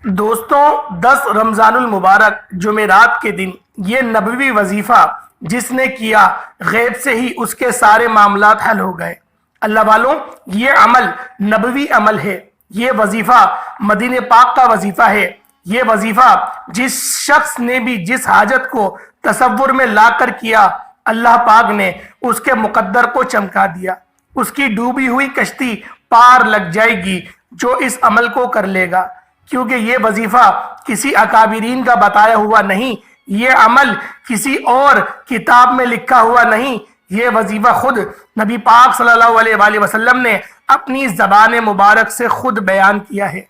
دوستوں 10 رمضان المبارک جمعرات کے دن یہ نبوی وظیفہ جس نے کیا غیب سے ہی اس کے سارے معاملات حل ہو گئے۔ اللہ والوں، یہ عمل نبوی عمل ہے، یہ وظیفہ مدینہ پاک کا وظیفہ ہے۔ یہ وظیفہ جس شخص نے بھی جس حاجت کو تصور میں لا کر کیا، اللہ پاک نے اس کے مقدر کو چمکا دیا۔ اس کی ڈوبی ہوئی کشتی پار لگ جائے گی جو اس عمل کو کر لے گا، کیونکہ یہ وظیفہ کسی اکابرین کا بتایا ہوا نہیں، یہ عمل کسی اور کتاب میں لکھا ہوا نہیں، یہ وظیفہ خود نبی پاک صلی اللہ علیہ وآلہ وسلم نے اپنی زبان مبارک سے خود بیان کیا ہے۔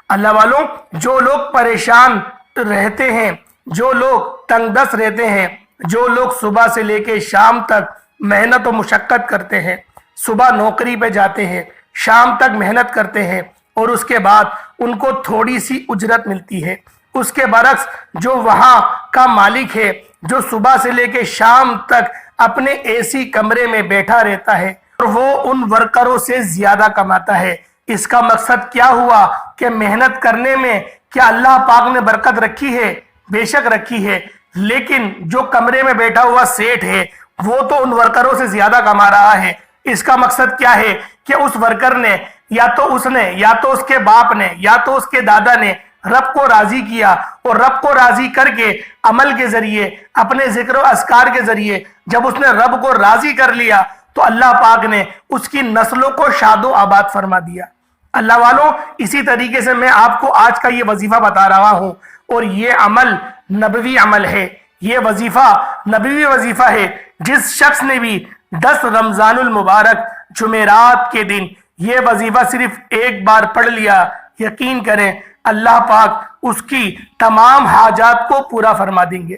اللہ والوں، جو لوگ پریشان رہتے ہیں، جو لوگ تنگ دست رہتے ہیں، جو لوگ صبح سے لے کے شام تک محنت و مشقت کرتے ہیں، صبح نوکری پہ جاتے ہیں، شام تک محنت کرتے ہیں اور اس کے بعد ان کو تھوڑی سی اجرت ملتی ہے، اس کے برعکس جو وہاں کا مالک ہے، جو صبح سے لے کے شام تک اپنے اے سی کمرے میں بیٹھا رہتا ہے اور وہ ان ورکروں سے زیادہ کماتا ہے، اس کا مقصد کیا ہوا کہ محنت کرنے میں کیا اللہ پاک نے برکت رکھی ہے؟ بے شک رکھی ہے، لیکن جو کمرے میں بیٹھا ہوا سیٹ ہے وہ تو ان ورکروں سے زیادہ کما رہا ہے۔ اس کا مقصد کیا ہے کہ اس ورکر نے یا تو اس کے باپ نے یا تو اس کے دادا نے رب کو راضی کیا، اور رب کو راضی کر کے عمل کے ذریعے، اپنے ذکر و اذکار کے ذریعے جب اس نے رب کو راضی کر لیا تو اللہ پاک نے اس کی نسلوں کو شاد و آباد فرما دیا۔ اللہ والوں، اسی طریقے سے میں آپ کو آج کا یہ وظیفہ بتا رہا ہوں، اور یہ عمل نبوی عمل ہے، یہ وظیفہ نبوی وظیفہ ہے۔ جس شخص نے بھی 10 رمضان المبارک جمعرات کے دن یہ وظیفہ صرف ایک بار پڑھ لیا، یقین کریں اللہ پاک اس کی تمام حاجات کو پورا فرما دیں گے۔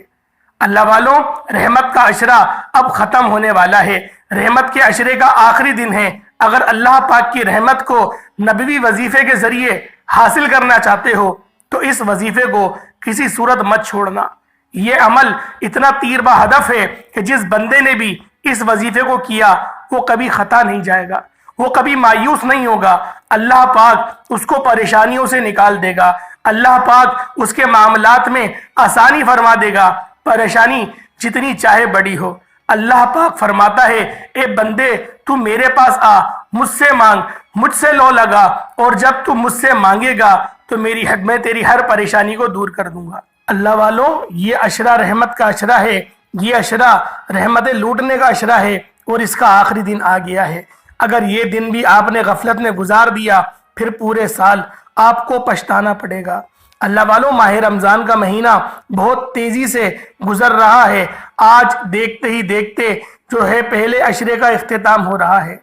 اللہ والوں، رحمت کا عشرہ اب ختم ہونے والا ہے، رحمت کے عشرے کا آخری دن ہے۔ اگر اللہ پاک کی رحمت کو نبوی وظیفے کے ذریعے حاصل کرنا چاہتے ہو تو اس وظیفے کو کسی صورت مت چھوڑنا۔ یہ عمل اتنا تیر بہ ہدف ہے کہ جس بندے نے بھی اس وظیفے کو کیا وہ کبھی خطا نہیں جائے گا، وہ کبھی مایوس نہیں ہوگا۔ اللہ پاک اس کو پریشانیوں سے نکال دے گا، اللہ پاک اس کے معاملات میں آسانی فرما دے گا، پریشانی جتنی چاہے بڑی ہو۔ اللہ پاک فرماتا ہے، اے بندے تو میرے پاس آ، مجھ سے مانگ، مجھ سے لو لگا، اور جب تو مجھ سے مانگے گا تو میں تیری ہر پریشانی کو دور کر دوں گا۔ اللہ والوں، یہ عشرہ رحمت کا عشرہ ہے، یہ عشرہ رحمتیں لوٹنے کا عشرہ ہے، اور اس کا آخری دن آ گیا ہے۔ اگر یہ دن بھی آپ نے غفلت میں گزار دیا پھر پورے سال آپ کو پچھتانا پڑے گا۔ اللہ والوں، ماہ رمضان کا مہینہ بہت تیزی سے گزر رہا ہے، آج دیکھتے ہی دیکھتے جو ہے پہلے عشرے کا اختتام ہو رہا ہے۔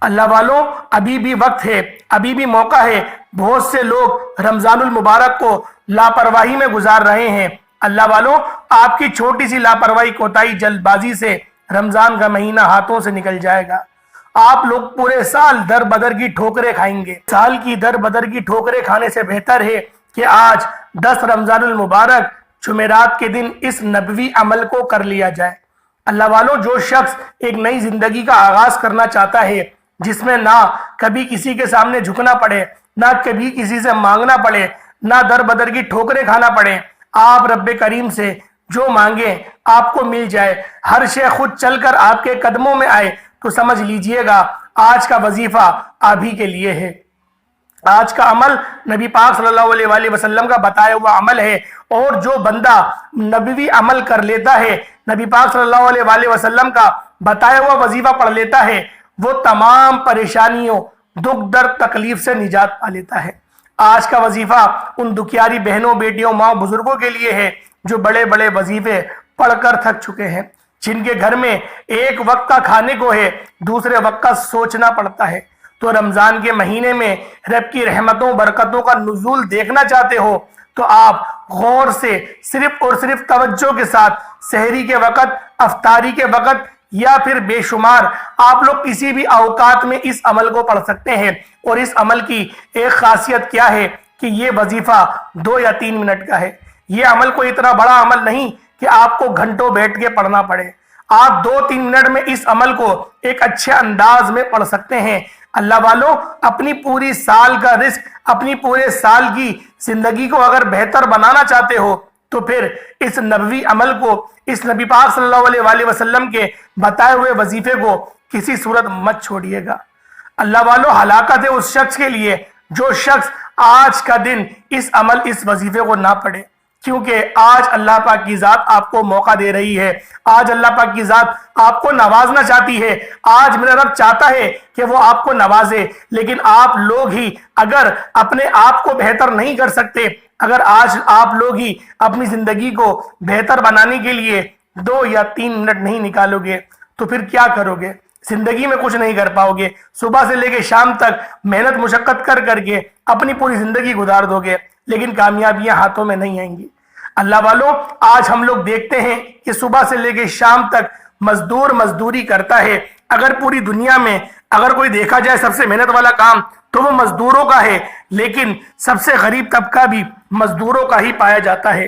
اللہ والوں، ابھی بھی وقت ہے، ابھی بھی موقع ہے۔ بہت سے لوگ رمضان المبارک کو لاپرواہی میں گزار رہے ہیں۔ اللہ والوں، آپ کی چھوٹی سی لاپرواہی، کوتاہی، جلد بازی سے رمضان کا مہینہ ہاتھوں سے نکل جائے گا۔ آپ لوگ پورے سال در بدر کی ٹھوکریں کھائیں گے۔ سال کی در بدر کی ٹھوکریں کھانے سے بہتر ہے کہ آج 10 رمضان المبارک جمعرات کے دن اس نبوی عمل کو کر لیا جائے۔ اللہ والوں، جو شخص ایک نئی زندگی کا آغاز کرنا چاہتا ہے جس میں نہ کبھی کسی کے سامنے جھکنا پڑے، نہ کبھی کسی سے مانگنا پڑے، نہ در بدر کی ٹھوکریں کھانا پڑے، آپ رب کریم سے جو مانگیں آپ کو مل جائے، ہر شے خود چل کر آپ کے قدموں میں آئے، تو سمجھ لیجئے گا آج کا وظیفہ آپ ہی کے لیے ہے۔ آج کا عمل نبی پاک صلی اللہ علیہ وآلہ وسلم کا بتایا ہوا عمل ہے، اور جو بندہ نبوی عمل کر لیتا ہے، نبی پاک صلی اللہ علیہ وآلہ وسلم کا بتایا ہوا وظیفہ پڑھ لیتا ہے، وہ تمام پریشانیوں، دکھ درد، تکلیف سے نجات پا لیتا ہے۔ آج کا وظیفہ ان دکھیاری بہنوں، بیٹیوں، ماں، بزرگوں کے لیے ہے جو بڑے بڑے وظیفے پڑھ کر تھک چکے ہیں، جن کے گھر میں ایک وقت کا کھانے کو ہے، دوسرے وقت کا سوچنا پڑتا ہے۔ تو رمضان کے مہینے میں رب کی رحمتوں، برکتوں کا نزول دیکھنا چاہتے ہو تو آپ غور سے صرف اور صرف توجہ کے ساتھ سحری کے وقت، افطاری کے وقت، یا پھر بے شمار آپ لوگ کسی بھی اوقات میں اس عمل کو پڑھ سکتے ہیں۔ اور اس عمل کی ایک خاصیت کیا ہے کہ یہ وظیفہ 2 یا 3 منٹ کا ہے۔ یہ عمل کوئی اتنا بڑا عمل نہیں کہ آپ کو گھنٹوں بیٹھ کے پڑھنا پڑے، آپ 2-3 منٹ میں اس عمل کو ایک اچھے انداز میں پڑھ سکتے ہیں۔ اللہ والوں، اپنی پوری سال کا رزق اپنی پورے سال کی زندگی کو اگر بہتر بنانا چاہتے ہو تو پھر اس نبوی عمل کو، اس نبی پاک صلی اللہ علیہ وآلہ وسلم کے بتائے ہوئے وظیفے کو کسی صورت مت چھوڑیے گا۔ اللہ والو، ہلاکت ہے اس شخص کے لیے جو شخص آج کا دن اس عمل، اس وظیفے کو نہ پڑھے، کیونکہ آج اللہ پاک کی ذات آپ کو موقع دے رہی ہے، آج اللہ پاک کی ذات آپ کو نوازنا چاہتی ہے، آج میرا رب چاہتا ہے کہ وہ آپ کو نوازے، لیکن آپ لوگ ہی اگر اپنے آپ کو بہتر نہیں کر سکتے، اگر آج آپ لوگ ہی اپنی زندگی کو بہتر بنانے کے لیے 2 یا 3 منٹ نہیں نکالو گے تو پھر کیا کرو گے؟ زندگی میں کچھ نہیں کر پاؤ گے۔ صبح سے لے کے شام تک محنت مشقت کر کر کے اپنی پوری زندگی گزار دو گے، لیکن کامیابیاں ہاتھوں میں نہیں آئیں گی۔ اللہ والوں، آج ہم لوگ دیکھتے ہیں کہ صبح سے لے کے شام تک مزدور مزدوری کرتا ہے۔ اگر پوری دنیا میں اگر کوئی دیکھا جائے سب سے محنت والا کام تو وہ مزدوروں کا ہے، لیکن سب سے غریب طبقہ بھی مزدوروں کا ہی پایا جاتا ہے۔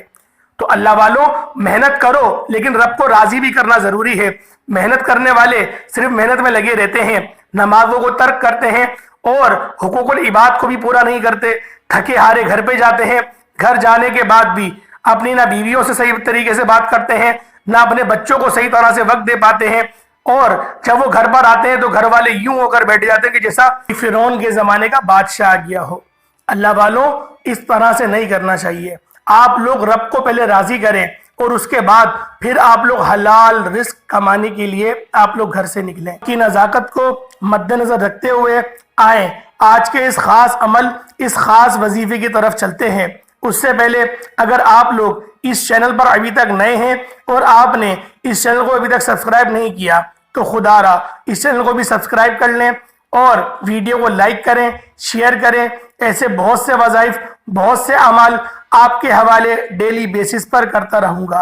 تو اللہ والوں، محنت کرو، لیکن رب کو راضی بھی کرنا ضروری ہے۔ محنت کرنے والے صرف محنت میں لگے رہتے ہیں، نمازوں کو ترک کرتے ہیں اور حقوق العباد کو بھی پورا نہیں کرتے، تھکے ہارے گھر پہ جاتے ہیں، گھر جانے کے بعد بھی اپنی نہ بیویوں سے صحیح طریقے سے بات کرتے ہیں، نہ اپنے بچوں کو صحیح طرح سے وقت دے پاتے ہیں، اور جب وہ گھر پر آتے ہیں تو گھر والے یوں ہو کر بیٹھ جاتے ہیں کہ جیسا فرعون کے زمانے کا بادشاہ آ گیا ہو۔ اللہ والوں، اس طرح سے نہیں کرنا چاہیے۔ آپ لوگ رب کو پہلے راضی کریں اور اس کے بعد پھر آپ لوگ حلال رزق کمانے کے لیے آپ لوگ گھر سے نکلیں۔ کی نزاکت کو مد نظر رکھتے ہوئے آئیں آج کے اس خاص عمل، اس خاص وظیفے کی طرف چلتے ہیں۔ اس سے پہلے اگر آپ لوگ اس چینل پر ابھی تک نئے ہیں اور آپ نے اس چینل کو ابھی تک سبسکرائب نہیں کیا تو خدا را اس چینل کو بھی سبسکرائب کر لیں اور ویڈیو کو لائک کریں، شیئر کریں۔ ایسے بہت سے وظائف، بہت سے اعمال آپ کے حوالے ڈیلی بیسس پر کرتا رہوں گا۔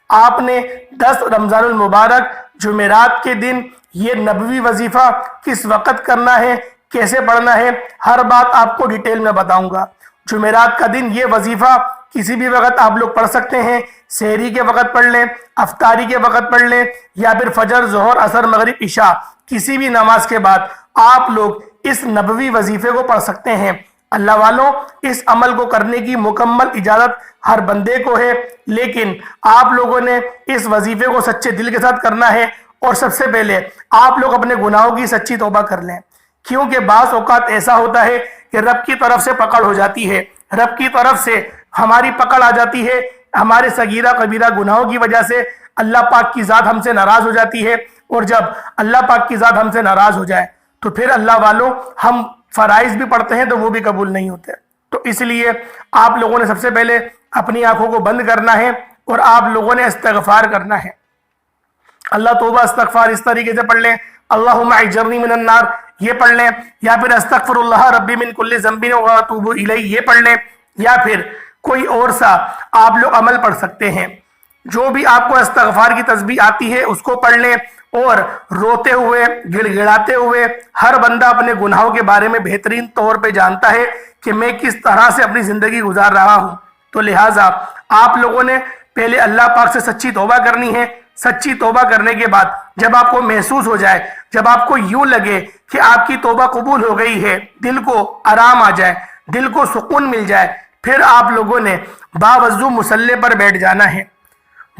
آپ نے 10 رمضان المبارک جمعرات کے دن یہ نبوی وظیفہ کس وقت کرنا ہے، کیسے پڑھنا ہے، ہر بات آپ کو ڈیٹیل میں بتاؤں گا۔ جمعرات کا دن یہ وظیفہ کسی بھی وقت آپ لوگ پڑھ سکتے ہیں، سحری کے وقت پڑھ لیں، افطاری کے وقت پڑھ لیں، یا پھر فجر، ظہر، عصر، مغرب، عشاء کسی بھی نماز کے بعد آپ لوگ اس نبوی وظیفے کو پڑھ سکتے ہیں۔ اللہ والوں، اس عمل کو کرنے کی مکمل اجازت ہر بندے کو ہے، لیکن آپ لوگوں نے اس وظیفے کو سچے دل کے ساتھ کرنا ہے، اور سب سے پہلے آپ لوگ اپنے گناہوں کی سچی توبہ کر لیں، کیونکہ بعض اوقات ایسا ہوتا ہے کہ رب کی طرف سے پکڑ ہو جاتی ہے، رب کی طرف سے ہماری پکڑ آ جاتی ہے، ہمارے صغیرہ کبیرہ گناہوں کی وجہ سے اللہ پاک کی ذات ہم سے ناراض ہو جاتی ہے، اور جب اللہ پاک کی ذات ہم سے ناراض ہو جائے تو پھر اللہ والوں ہم فرائض بھی پڑھتے ہیں تو وہ بھی قبول نہیں ہوتے۔ تو اس لیے آپ لوگوں نے سب سے پہلے اپنی آنکھوں کو بند کرنا ہے اور آپ لوگوں نے استغفار کرنا ہے۔ اللہ توبہ استغفار اس طریقے سے پڑھ لیں، اللہم اجرنی من النار یہ پڑھ لیں، یا پھر استغفر اللہ ربی من کل ذنب واتوب الیہ یہ پڑھ لیں، یا پھر کوئی اور سا آپ لوگ عمل پڑھ سکتے ہیں۔ جو بھی آپ کو استغفار کی تسبیح آتی ہے اس کو پڑھ لیں، اور روتے ہوئے، گڑ گڑاتے ہوئے، ہر بندہ اپنے گناہوں کے بارے میں بہترین طور پہ جانتا ہے کہ میں کس طرح سے اپنی زندگی گزار رہا ہوں، تو لہٰذا آپ لوگوں نے پہلے اللہ پاک سے سچی توبہ کرنی ہے۔ سچی توبہ کرنے کے بعد جب آپ کو محسوس ہو جائے، جب آپ کو یوں لگے کہ آپ کی توبہ قبول ہو گئی ہے، دل کو آرام آ جائے، دل کو سکون مل جائے، پھر آپ لوگوں نے باوضو مصلی پر بیٹھ جانا ہے۔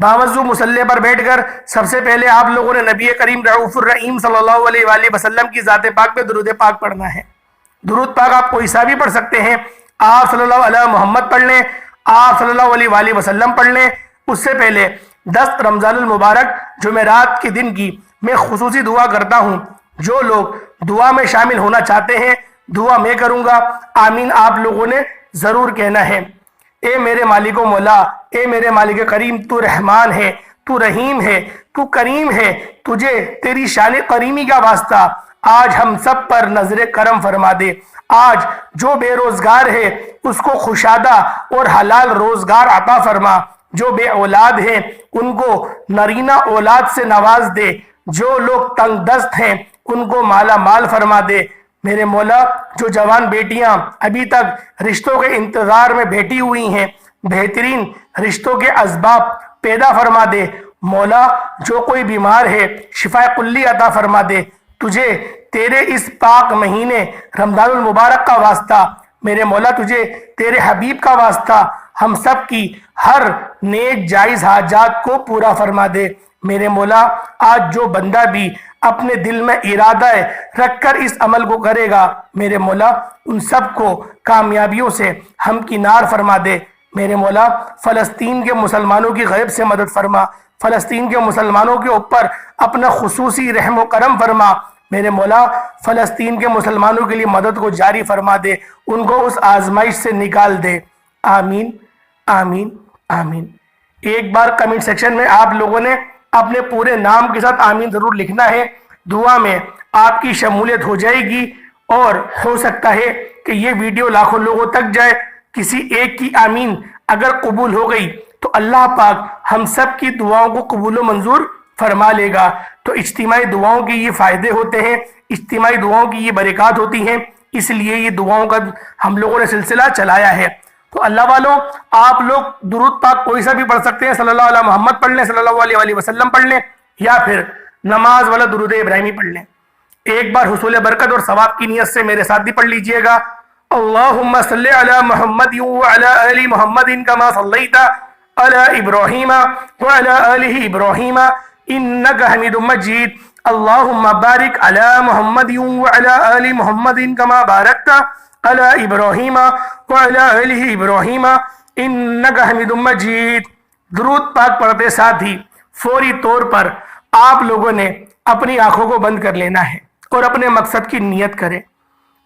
باوضو مصلی پر بیٹھ کر سب سے پہلے آپ لوگوں نے نبی کریم رؤوف الرحیم صلی اللہ علیہ وآلہ وسلم کی ذات پاک پہ درود پاک پڑھنا ہے۔ درود پاک آپ کوئی سا بھی پڑھ سکتے ہیں، آپ صلی اللہ علیہ محمد پڑھ لیں، آپ صلی اللہ علیہ وآلہ وسلم پڑھ لیں۔ اس سے پہلے 10 رمضان المبارک جمعرات کے دن کی میں خصوصی دعا کرتا ہوں۔ جو لوگ دعا میں شامل ہونا چاہتے ہیں، دعا میں کروں گا، آمین آپ لوگوں نے ضرور کہنا ہے۔ اے میرے مالک و مولا، اے میرے مالک کریم، تو رحمان ہے، تو رحیم ہے، تو کریم ہے، تجھے تیری شان کریمی کا واسطہ آج ہم سب پر نظر کرم فرما دے۔ آج جو بے روزگار ہے اس کو خوشادہ اور حلال روزگار عطا فرما، جو بے اولاد ہیں ان کو نرینہ اولاد سے نواز دے، جو لوگ تنگ دست ہیں ان کو مالا مال فرما دے۔ میرے مولا، جو جوان بیٹیاں ابھی تک رشتوں کے انتظار میں بیٹھی ہوئی ہیں، بہترین رشتوں کے اسباب پیدا فرما دے۔ مولا، جو کوئی بیمار ہے شفا کلی عطا فرما دے۔ تجھے تیرے اس پاک مہینے رمضان المبارک کا واسطہ میرے مولا تجھے تیرے حبیب کا واسطہ ہم سب کی ہر نیک جائز حاجات کو پورا فرما دے۔ میرے مولا آج جو بندہ بھی اپنے دل میں ارادہ رکھ کر اس عمل کو کرے گا، میرے مولا ان سب کو کامیابیوں سے ہمکنار فرما دے۔ میرے مولا فلسطین کے مسلمانوں کی غیب سے مدد فرما، فلسطین کے مسلمانوں کے اوپر اپنا خصوصی رحم و کرم فرما۔ میرے مولا فلسطین کے مسلمانوں کے لیے مدد کو جاری فرما دے، ان کو اس آزمائش سے نکال دے۔ آمین آمین آمین۔ ایک بار کمنٹ سیکشن میں آپ لوگوں نے اپنے پورے نام کے ساتھ آمین ضرور لکھنا ہے۔ دعا میں آپ کی شمولیت ہو جائے گی اور ہو سکتا ہے کہ یہ ویڈیو لاکھوں لوگوں تک جائے۔ کسی ایک کی آمین اگر قبول ہو گئی تو اللہ پاک ہم سب کی دعاؤں کو قبول و منظور فرما لے گا۔ تو اجتماعی دعاؤں کے یہ فائدے ہوتے ہیں، اجتماعی دعاؤں کی یہ برکات ہوتی ہیں، اس لیے یہ دعاؤں کا ہم لوگوں نے سلسلہ چلایا ہے۔ تو اللہ والوں آپ لوگ درود پاک کوئی سا بھی پڑھ سکتے ہیں، صلی اللہ علیہ محمد پڑھ لیں، صلی اللہ علیہ وآلہ وسلم پڑھ لیں، یا پھر نماز والا درود ابراہیمی پڑھ لیں۔ ایک بار حصول برکت اور ثواب کی نیت سے میرے ساتھ بھی پڑھ لیجئے گا۔ اللہم صلی علی محمد وعلی آل محمد کما صلیت علی ابراہیم وعلی آل ابراہیم انکا حمید مجید۔ اللہم بارک علی محمد وعلی آل محمد کما بارکت علی ابراہیم وعلی آل ابراہیم انکا حمید مجید۔ درود پاک پڑھتے ساتھ ہی فوری طور پر آپ لوگوں نے اپنی آنکھوں کو بند کر لینا ہے اور اپنے مقصد کی نیت کریں۔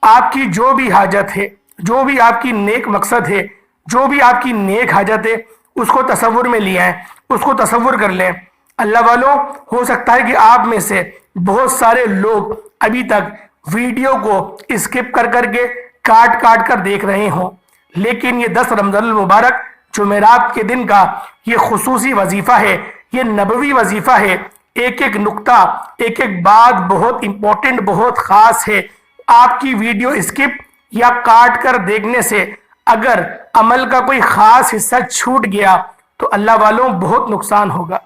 آپ کی جو بھی حاجت ہے، جو بھی آپ کی نیک مقصد ہے، جو بھی آپ کی نیک حاجت ہے، اس کو تصور میں لے آئیں، اس کو تصور کر لیں۔ اللہ والوں ہو سکتا ہے کہ آپ میں سے بہت سارے لوگ ابھی تک ویڈیو کو اسکپ کر کر کے کاٹ کاٹ کر دیکھ رہے ہوں، لیکن یہ 10 رمضان المبارک جمعرات کے دن کا یہ خصوصی وظیفہ ہے، یہ نبوی وظیفہ ہے۔ ایک ایک نقطہ، ایک ایک بات بہت امپورٹنٹ، بہت خاص ہے۔ آپ کی ویڈیو اسکپ یا کاٹ کر دیکھنے سے اگر عمل کا کوئی خاص حصہ چھوٹ گیا تو اللہ والوں بہت نقصان ہوگا،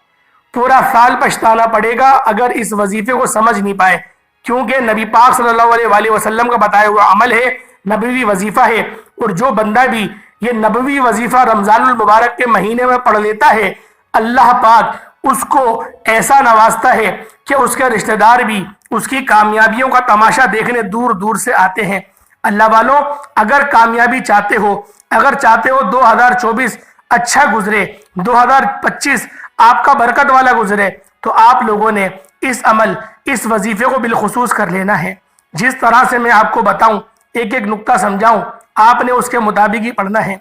پورا سال پچھتانا پڑے گا اگر اس وظیفے کو سمجھ نہیں پائے، کیونکہ نبی پاک صلی اللہ علیہ وآلہ وسلم کا بتایا ہوا عمل ہے، نبوی وظیفہ ہے، اور جو بندہ بھی یہ نبوی وظیفہ رمضان المبارک کے مہینے میں پڑھ لیتا ہے، اللہ پاک اس کو ایسا نوازتا ہے کہ اس کے رشتہ دار بھی اس کی کامیابیوں کا تماشا دیکھنے دور دور سے آتے ہیں۔ اللہ والوں اگر کامیابی چاہتے ہو، اگر چاہتے ہو 2024 اچھا گزرے، 2025 آپ کا برکت والا گزرے، تو آپ لوگوں نے اس عمل، اس وظیفے کو بالخصوص کر لینا ہے۔ جس طرح سے میں آپ کو بتاؤں، ایک ایک نقطہ سمجھاؤں، آپ نے اس کے مطابق ہی پڑھنا ہے۔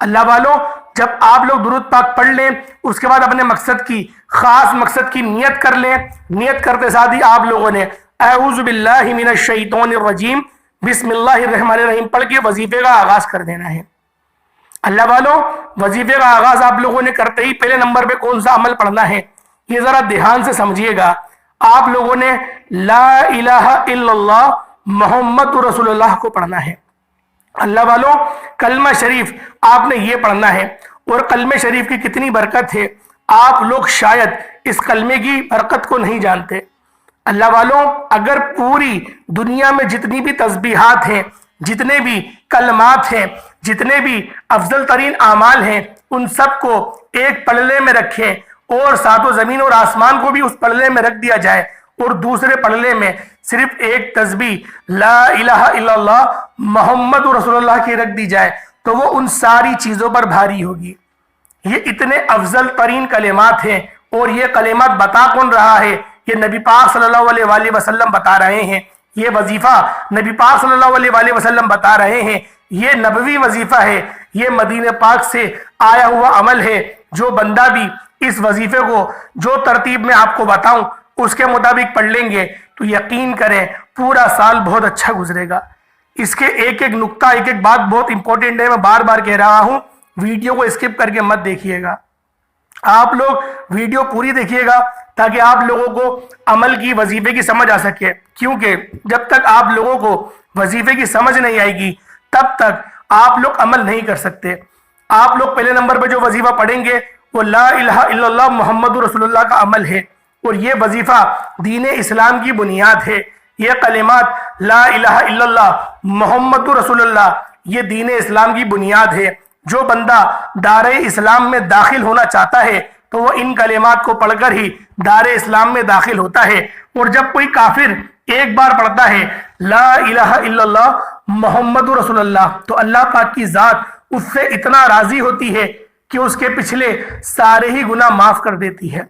اللہ والوں جب آپ لوگ درود پاک پڑھ لیں، اس کے بعد اپنے مقصد کی، خاص مقصد کی نیت کر لیں۔ نیت کرتے ساتھ ہی آپ لوگوں نے اعوذ باللہ من الشیطان الرجیم بسم اللہ الرحمن الرحیم پڑھ کے وظیفے کا آغاز کر دینا ہے۔ اللہ والوں وظیفے کا آغاز آپ لوگوں نے کرتے ہی پہلے نمبر پہ کون سا عمل پڑھنا ہے، یہ ذرا دھیان سے سمجھیے گا۔ آپ لوگوں نے لا الہ الا اللہ محمد رسول اللہ کو پڑھنا ہے۔ اللہ والوں کلمہ شریف آپ نے یہ پڑھنا ہے، اور کلمہ شریف کی کتنی برکت ہے آپ لوگ شاید اس کلمے کی برکت کو نہیں جانتے۔ اللہ والوں اگر پوری دنیا میں جتنی بھی تسبیحات ہیں، جتنے بھی کلمات ہیں، جتنے بھی افضل ترین اعمال ہیں، ان سب کو ایک پلڑے میں رکھیں، اور ساتوں زمین اور آسمان کو بھی اس پلڑے میں رکھ دیا جائے، اور دوسرے پلڑے میں صرف ایک تسبیح لا الہ الا اللہ محمد رسول اللہ کی رکھ دی جائے، تو وہ ان ساری چیزوں پر بھاری ہوگی۔ یہ اتنے افضل ترین کلمات ہیں، اور یہ کلمات بتا کون رہا ہے؟ یہ نبی پاک صلی اللہ علیہ وآلہ وسلم بتا رہے ہیں۔ یہ وظیفہ نبی پاک صلی اللہ علیہ وآلہ وسلم بتا رہے ہیں، یہ نبوی وظیفہ ہے، یہ مدینہ پاک سے آیا ہوا عمل ہے۔ جو بندہ بھی اس وظیفے کو جو ترتیب میں آپ کو بتاؤں اس کے مطابق پڑھ لیں گے تو یقین کریں پورا سال بہت اچھا گزرے گا۔ اس کے ایک ایک نقطہ، ایک ایک بات بہت امپورٹنٹ ہے، میں بار بار کہہ رہا ہوں، ویڈیو کو اسکپ کر کے مت دیکھیے گا۔ آپ لوگ ویڈیو پوری دیکھیے گا تاکہ آپ لوگوں کو عمل کی، وظیفے کی سمجھ آ سکے، کیونکہ جب تک آپ لوگوں کو وظیفے کی سمجھ نہیں آئے گی تب تک آپ لوگ عمل نہیں کر سکتے۔ آپ لوگ پہلے نمبر پہ جو وظیفہ پڑھیں گے وہ لا الہ الا اللہ محمد رسول اللہ کا عمل ہے، اور یہ وظیفہ دین اسلام کی بنیاد ہے۔ یہ کلمات لا الہ الا اللہ محمد رسول اللہ، یہ دین اسلام کی بنیاد ہے۔ جو بندہ دار اسلام میں داخل ہونا چاہتا ہے تو وہ ان کلمات کو پڑھ کر ہی دار اسلام میں داخل ہوتا ہے۔ اور جب کوئی کافر ایک بار پڑھتا ہے لا الہ الا اللہ محمد رسول اللہ تو اللہ پاک کی ذات اس سے اتنا راضی ہوتی ہے کہ اس کے پچھلے سارے ہی گناہ معاف کر دیتی ہے۔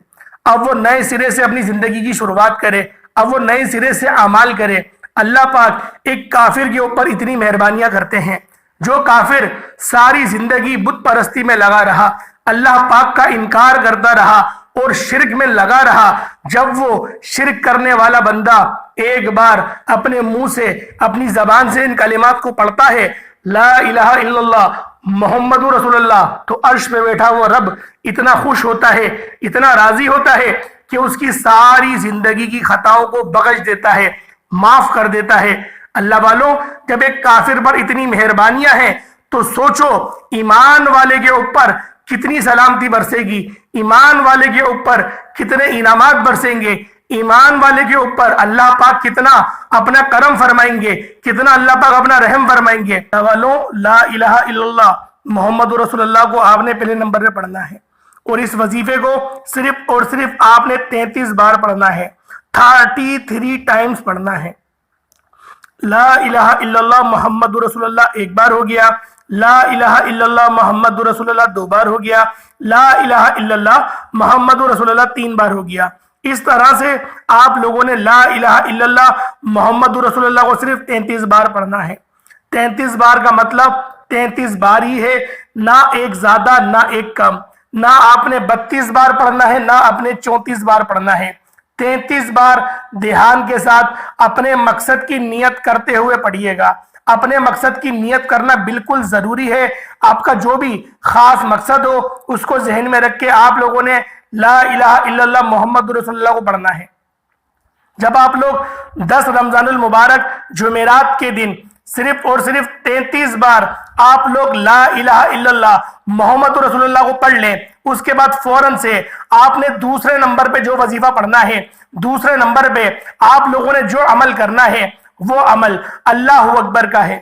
اب وہ نئے سرے سے اپنی زندگی کی شروعات کرے، اب وہ نئے سرے سے اعمال کرے۔ اللہ پاک ایک کافر کے اوپر اتنی مہربانیاں کرتے ہیں۔ جو کافر ساری زندگی بت پرستی میں لگا رہا، اللہ پاک کا انکار کرتا رہا اور شرک میں لگا رہا، جب وہ شرک کرنے والا بندہ ایک بار اپنے منہ سے اپنی زبان سے ان کلمات کو پڑھتا ہے لا الہ الا اللہ محمد رسول اللہ، تو عرش پہ بیٹھا وہ رب اتنا خوش ہوتا ہے، اتنا راضی ہوتا ہے کہ اس کی ساری زندگی کی خطاؤں کو بخش دیتا ہے، معاف کر دیتا ہے۔ اللہ والوں، جب ایک کافر پر اتنی مہربانیاں ہیں تو سوچو ایمان والے کے اوپر کتنی سلامتی برسے گی، ایمان والے کے اوپر کتنے انعامات برسیں گے، ایمان والے کے اوپر اللہ پاک کتنا اپنا کرم فرمائیں گے، کتنا اللہ پاک اپنا رحم فرمائیں گے۔ والوں، لا الہ الا اللہ محمد رسول اللہ کو آپ نے پہلے نمبر پہ پڑھنا ہے، اور اس وظیفے کو صرف اور صرف آپ نے 33 بار پڑھنا ہے، 33 ٹائمز پڑھنا ہے۔ لا الہ الا اللہ محمد رسول اللہ ایک بار ہو گیا، لا الہ الا اللہ محمد رسول اللہ 2 بار ہو گیا، لا الہ الا اللہ محمد رسول اللہ 3 بار ہو گیا۔ اس طرح سے آپ لوگوں نے لا الہ الا اللہ محمد رسول اللہ کو صرف 33 بار پڑھنا ہے۔ 33 بار کا مطلب 33 بار ہی ہے، نہ ایک زیادہ نہ ایک کم، نہ آپ نے 32 بار پڑھنا ہے، نہ آپ نے 34 بار پڑھنا ہے۔ 33 بار دھیان کے ساتھ اپنے مقصد کی نیت کرتے ہوئے پڑھیے گا۔ اپنے مقصد کی نیت کرنا بالکل ضروری ہے۔ آپ کا جو بھی خاص مقصد ہو اس کو ذہن میں رکھ کے آپ لوگوں نے لا الہ الا اللہ محمد رسول اللہ کو پڑھنا ہے۔ جب آپ لوگ 10 رمضان المبارک جمعرات کے دن صرف اور صرف 33 بار آپ لوگ لا الہ الا اللہ محمد رسول اللہ کو پڑھ لیں، اس کے بعد فوراً سے آپ نے دوسرے نمبر پہ جو وظیفہ پڑھنا ہے، دوسرے نمبر پہ آپ لوگوں نے جو عمل کرنا ہے وہ عمل اللہ اکبر کا ہے۔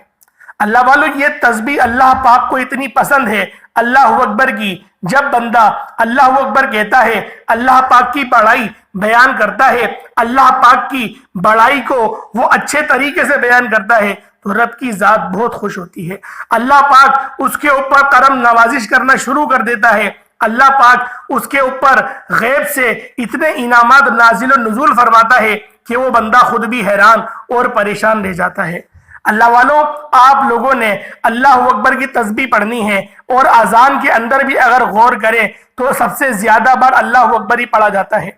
اللہ والو، یہ تسبیح اللہ پاک کو اتنی پسند ہے اللہ اکبر کی۔ جب بندہ اللہ اکبر کہتا ہے، اللہ پاک کی بڑائی بیان کرتا ہے، اللہ پاک کی بڑائی کو وہ اچھے طریقے سے بیان کرتا ہے تو رب کی ذات بہت خوش ہوتی ہے۔ اللہ پاک اس کے اوپر کرم نوازش کرنا شروع کر دیتا ہے۔ اللہ پاک اس کے اوپر غیب سے اتنے انعامات نازل و نزول فرماتا ہے کہ وہ بندہ خود بھی حیران اور پریشان رہ جاتا ہے۔ اللہ والوں، آپ لوگوں نے اللہ اکبر کی تسبیح پڑھنی ہے، اور اذان کے اندر بھی اگر غور کریں تو سب سے زیادہ بار اللہ اکبر ہی پڑھا جاتا ہے۔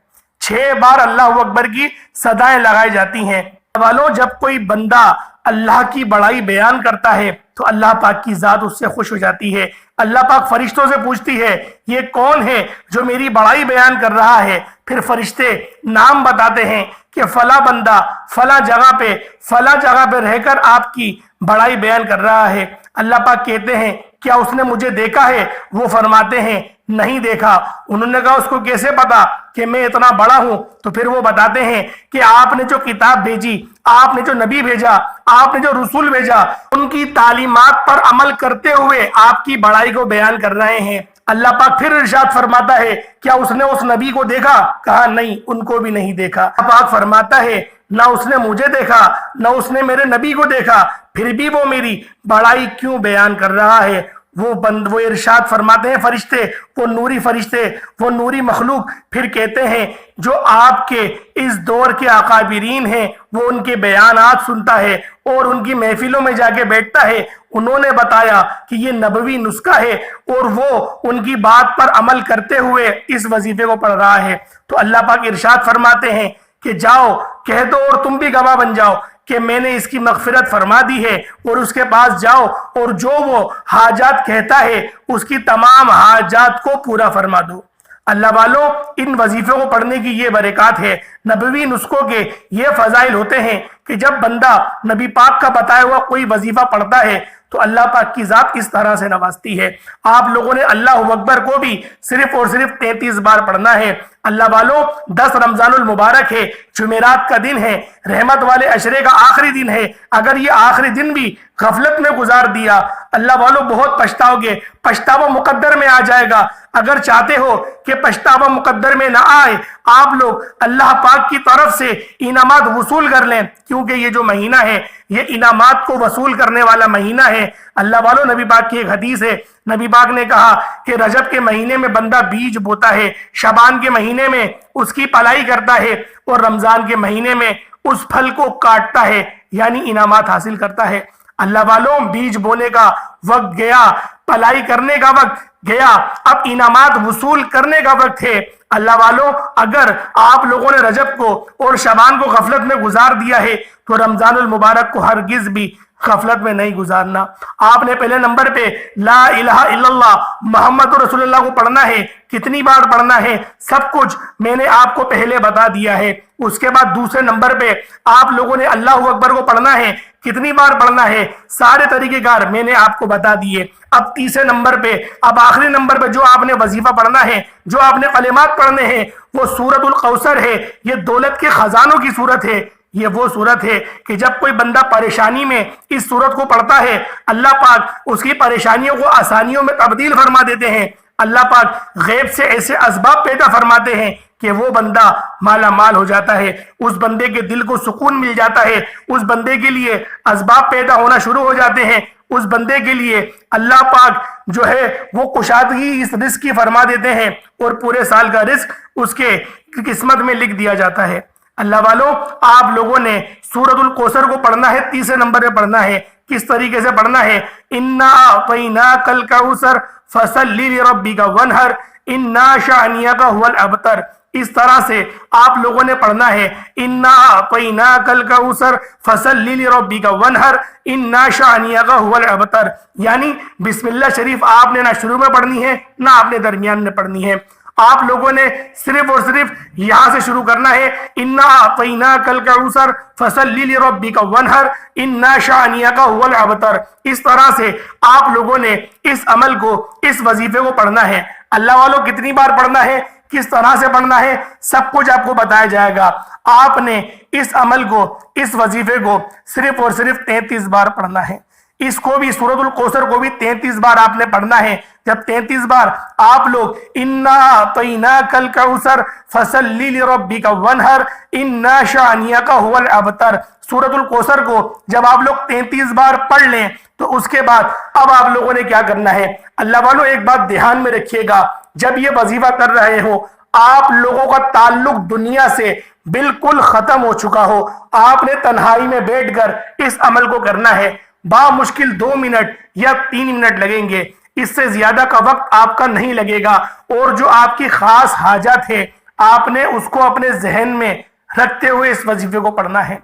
6 بار اللہ اکبر کی صدائیں لگائی جاتی ہیں۔ والوں، جب کوئی بندہ اللہ کی بڑائی بیان کرتا ہے تو اللہ پاک کی ذات اس سے خوش ہو جاتی ہے۔ اللہ پاک فرشتوں سے پوچھتی ہے یہ کون ہے جو میری بڑائی بیان کر رہا ہے؟ پھر فرشتے نام بتاتے ہیں کہ فلاں بندہ فلاں جگہ پہ رہ کر آپ کی بڑائی بیان کر رہا ہے۔ اللہ پاک کہتے ہیں کیا اس نے مجھے دیکھا ہے؟ وہ فرماتے ہیں نہیں دیکھا۔ انہوں نے کہا اس کو کیسے پتا کہ میں اتنا بڑا ہوں؟ تو پھر وہ بتاتے ہیں کہ آپ نے جو کتاب بھیجی، آپ نے جو نبی بھیجا، آپ نے جو رسول بھیجا، ان کی تعلیمات پر عمل کرتے ہوئے آپ کی بڑائی کو بیان کر رہے ہیں۔ اللہ پاک پھر ارشاد فرماتا ہے کیا اس نے اس نبی کو دیکھا؟ کہا نہیں، ان کو بھی نہیں دیکھا۔ اللہ پاک فرماتا ہے نہ اس نے مجھے دیکھا نہ اس نے میرے نبی کو دیکھا، پھر بھی وہ میری بڑائی کیوں بیان کر رہا ہے؟ وہ ارشاد فرماتے ہیں فرشتے، وہ نوری فرشتے، وہ نوری مخلوق پھر کہتے ہیں جو آپ کے اس دور کے اکابرین ہیں وہ ان کے بیانات سنتا ہے اور ان کی محفلوں میں جا کے بیٹھتا ہے، انہوں نے بتایا کہ یہ نبوی نسخہ ہے اور وہ ان کی بات پر عمل کرتے ہوئے اس وظیفے کو پڑھ رہا ہے۔ تو اللہ پاک ارشاد فرماتے ہیں کہ جاؤ کہہ دو اور تم بھی گواہ بن جاؤ کہ میں نے اس کی مغفرت فرما دی ہے، اور اس کے پاس جاؤ اور جو وہ حاجات کہتا ہے اس کی تمام حاجات کو پورا فرما دو۔ اللہ والوں، ان وظیفوں کو پڑھنے کی یہ برکات ہے، نبوی نسخوں کے یہ فضائل ہوتے ہیں کہ جب بندہ نبی پاک کا بتایا ہوا کوئی وظیفہ پڑھتا ہے تو اللہ پاک کی ذات کس طرح سے نوازتی ہے۔ آپ لوگوں نے اللہ اکبر کو بھی صرف اور صرف 33 بار پڑھنا ہے۔ اللہ والوں 10 رمضان المبارک ہے، جمعرات کا دن ہے، رحمت والے عشرے کا آخری دن ہے۔ اگر یہ آخری دن بھی غفلت میں گزار دیا اللہ والوں بہت پچھتاؤ گے، پچھتاوا مقدر میں آ جائے گا۔ اگر چاہتے ہو کہ پچھتاوا مقدر میں نہ آئے، آپ لوگ اللہ پاک کی طرف سے انعامات وصول کر لیں، کیونکہ یہ جو مہینہ ہے یہ انعامات کو وصول کرنے والا مہینہ ہے۔ اللہ والوں نبی پاک کی ایک حدیث ہے، نبی پاک نے کہا کہ رجب کے مہینے میں بندہ بیج بوتا ہے، شعبان کے مہینے میں اس کی پلائی کرتا ہے، اور رمضان کے مہینے میں اس پھل کو کاٹتا ہے، یعنی انعامات حاصل کرتا ہے۔ اللہ والوں بیج بونے کا وقت گیا، پلائی کرنے کا وقت گیا، اب انعامات وصول کرنے کا وقت ہے۔ اللہ والوں اگر آپ لوگوں نے رجب کو اور شعبان کو غفلت میں گزار دیا ہے تو رمضان المبارک کو ہرگز بھی غفلت میں نہیں گزارنا۔ آپ نے پہلے نمبر پہ لا الہ الا اللہ محمد رسول اللہ کو پڑھنا ہے، کتنی بار پڑھنا ہے سب کچھ میں نے آپ کو پہلے بتا دیا ہے۔ اس کے بعد دوسرے نمبر پہ آپ لوگوں نے اللہ اکبر کو پڑھنا ہے، کتنی بار پڑھنا ہے سارے طریقہ کار میں نے آپ کو بتا دیے۔ اب تیسرے نمبر پہ، اب آخری نمبر پہ جو آپ نے وظیفہ پڑھنا ہے، جو آپ نے کلمات پڑھنے ہیں، وہ سورۃ الکوثر ہے۔ یہ دولت کے خزانوں کی صورت ہے۔ یہ وہ صورت ہے کہ جب کوئی بندہ پریشانی میں اس صورت کو پڑھتا ہے اللہ پاک اس کی پریشانیوں کو آسانیوں میں تبدیل فرما دیتے ہیں۔ اللہ پاک غیب سے ایسے اسباب پیدا فرماتے ہیں کہ وہ بندہ مالا مال ہو جاتا ہے، اس بندے کے دل کو سکون مل جاتا ہے، اس بندے کے لیے اسباب پیدا ہونا شروع ہو جاتے ہیں، اس بندے کے لیے اللہ پاک جو ہے وہ کشادگی اس رزق کی فرما دیتے ہیں، اور پورے سال کا رزق اس کے قسمت میں لکھ دیا جاتا ہے۔ اللہ والوں آپ لوگوں نے سورۃ الکوثر کو پڑھنا ہے، تیسرے نمبر پہ پڑھنا ہے۔ کس طریقے سے پڑھنا ہے؟ انا اعطیناک الکوثر فصل لربک وانحر انا شانئک هو الابتر۔ اس طرح سے آپ لوگوں نے پڑھنا ہے انا اعطیناک الکوثر فصل لربک وانحر انا شانئک هو الابتر، یعنی بسم اللہ شریف آپ نے نہ شروع میں پڑھنی ہے نہ آپ نے درمیان میں پڑھنی ہے۔ آپ لوگوں نے صرف اور صرف یہاں سے شروع کرنا ہے انا اعطیناک الکوثر فصلی لربک وانحر انا شانئک هو الابتر۔ اس طرح سے آپ لوگوں نے اس عمل کو، اس وظیفے کو پڑھنا ہے۔ اللہ والوں کتنی بار پڑھنا ہے، کس طرح سے پڑھنا ہے، سب کچھ آپ کو بتایا جائے گا۔ آپ نے اس عمل کو، اس وظیفے کو صرف اور صرف 33 بار پڑھنا ہے۔ اس کو بھی سورۃ الکوثر کو بھی 33 بار آپ نے پڑھنا ہے۔ جب 33 بار آپ لوگ انا اعطیناک الکوثر فصلی لربک وانحر انا شانئک هو الابتر سورۃ الکوثر کو جب آپ لوگ 33 بار پڑھ لیں تو اس کے بعد اب آپ لوگوں نے کیا کرنا ہے؟ اللہ والوں ایک بات دھیان میں رکھیے گا، جب یہ وظیفہ کر رہے ہو آپ لوگوں کا تعلق دنیا سے بالکل ختم ہو چکا ہو، آپ نے تنہائی میں بیٹھ کر اس عمل کو کرنا ہے۔ بامشکل 2 منٹ یا 3 منٹ لگیں گے، اس سے زیادہ کا وقت آپ کا نہیں لگے گا، اور جو آپ کی خاص حاجت ہے آپ نے اس کو اپنے ذہن میں رکھتے ہوئے اس وظیفے کو پڑھنا ہے۔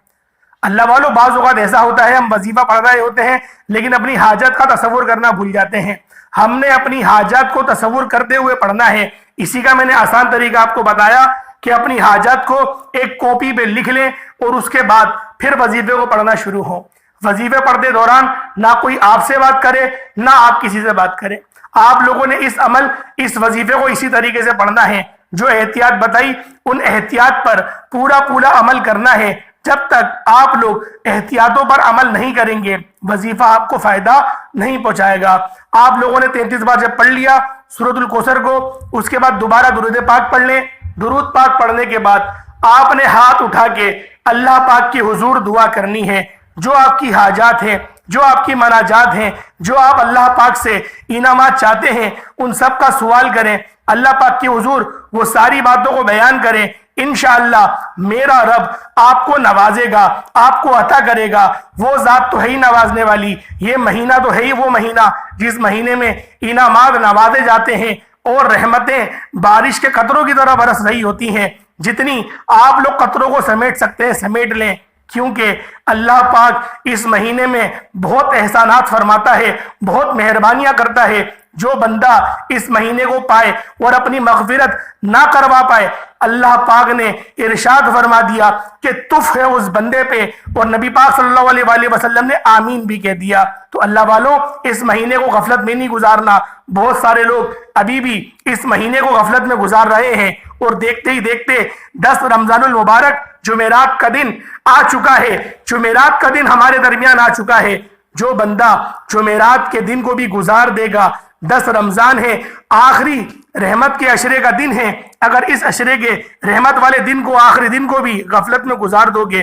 اللہ والوں بعض اوقات ایسا ہوتا ہے ہم وظیفہ پڑھ رہے ہوتے ہیں لیکن اپنی حاجت کا تصور کرنا بھول جاتے ہیں۔ ہم نے اپنی حاجت کو تصور کرتے ہوئے پڑھنا ہے۔ اسی کا میں نے آسان طریقہ آپ کو بتایا کہ اپنی حاجت کو ایک کاپی پہ لکھ لیں اور اس کے بعد پھر وظیفے کو پڑھنا شروع ہو۔ وظیفے پڑھتے دوران نہ کوئی آپ سے بات کرے نہ آپ کسی سے بات کرے۔ آپ لوگوں نے اس وظیفے کو اسی طریقے سے پڑھنا ہے۔ جو احتیاط بتائی ان احتیاط پر پورا عمل کرنا ہے۔ جب تک آپ لوگ احتیاطوں پر عمل نہیں کریں گے وظیفہ آپ کو فائدہ نہیں پہنچائے گا۔ آپ لوگوں نے 33 بار جب پڑھ لیا سورۃ الکوثر کو، اس کے بعد دوبارہ درود پاک پڑھ لیں۔ درود پاک پڑھنے کے بعد آپ نے ہاتھ اٹھا کے اللہ پاک کے حضور دعا کرنی ہے۔ جو آپ کی حاجات ہیں، جو آپ کی مناجات ہیں، جو آپ اللہ پاک سے انعامات چاہتے ہیں ان سب کا سوال کریں، اللہ پاک کے حضور وہ ساری باتوں کو بیان کریں۔ انشاءاللہ میرا رب آپ کو نوازے گا، آپ کو عطا کرے گا۔ وہ ذات تو ہے ہی نوازنے والی، یہ مہینہ تو ہے ہی وہ مہینہ جس مہینے میں انعامات نوازے جاتے ہیں اور رحمتیں بارش کے قطروں کی طرح برس رہی ہوتی ہیں۔ جتنی آپ لوگ قطروں کو سمیٹ سکتے ہیں سمیٹ لیں، کیونکہ اللہ پاک اس مہینے میں بہت احسانات فرماتا ہے، بہت مہربانیاں کرتا ہے۔ جو بندہ اس مہینے کو پائے اور اپنی مغفرت نہ کروا پائے، اللہ پاک نے ارشاد فرما دیا کہ تف ہے اس بندے پہ، اور نبی پاک صلی اللہ علیہ وآلہ وسلم نے آمین بھی کہہ دیا۔ تو اللہ والوں، اس مہینے کو غفلت میں نہیں گزارنا۔ بہت سارے لوگ ابھی بھی اس مہینے کو غفلت میں گزار رہے ہیں، اور دیکھتے ہی دیکھتے 10 رمضان المبارک جمعرات کا دن آ چکا ہے، جمعرات کا دن ہمارے درمیان آ چکا ہے۔ جو بندہ جمعرات کے دن کو بھی گزار دے گا، 10 رمضان ہے، آخری رحمت کے عشرے کا دن ہے، اگر اس عشرے کے رحمت والے دن کو، آخری دن کو بھی غفلت میں گزار دو گے،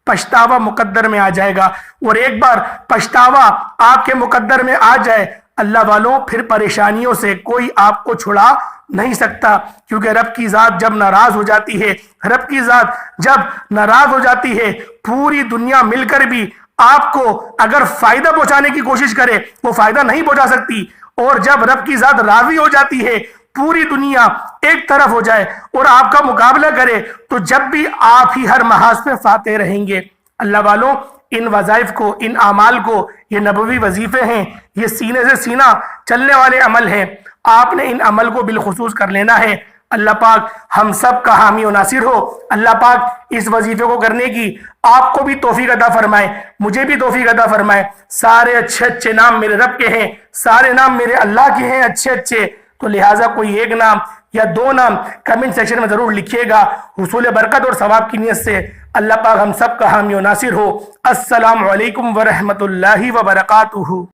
پچھتاوا مقدر میں آ جائے گا۔ اور ایک بار پچھتاوا آپ کے مقدر میں آ جائے، اللہ والوں، پھر پریشانیوں سے کوئی آپ کو چھڑا نہیں سکتا، کیونکہ رب کی ذات جب ناراض ہو جاتی ہے، رب کی ذات جب ناراض ہو جاتی ہے، پوری دنیا مل کر بھی آپ کو اگر فائدہ پہنچانے کی کوشش کرے، وہ فائدہ نہیں پہنچا سکتی۔ اور جب رب کی ذات راضی ہو جاتی ہے، پوری دنیا ایک طرف ہو جائے اور آپ کا مقابلہ کرے، تو جب بھی آپ ہی ہر محاذ میں فاتح رہیں گے۔ اللہ والوں، ان وظائف کو، ان اعمال کو، یہ نبوی وظیفے ہیں، یہ سینے سے سینہ چلنے والے عمل ہیں، آپ نے ان عمل کو بالخصوص کر لینا ہے۔ اللہ پاک ہم سب کا حامی و ناصر ہو۔ اللہ پاک اس وظیفے کو کرنے کی آپ کو بھی توفیق عطا فرمائے، مجھے بھی توفیق عطا فرمائے۔ سارے اچھے اچھے نام میرے رب کے ہیں، سارے نام میرے اللہ کے ہیں اچھے اچھے، تو لہٰذا کوئی ایک نام یا 2 نام کمنٹ سیکشن میں ضرور لکھیے گا، حصول برکت اور ثواب کی نیت سے۔ اللہ پاک ہم سب کا حامی و ناصر ہو۔ السلام علیکم ورحمۃ اللہ وبرکاتہ۔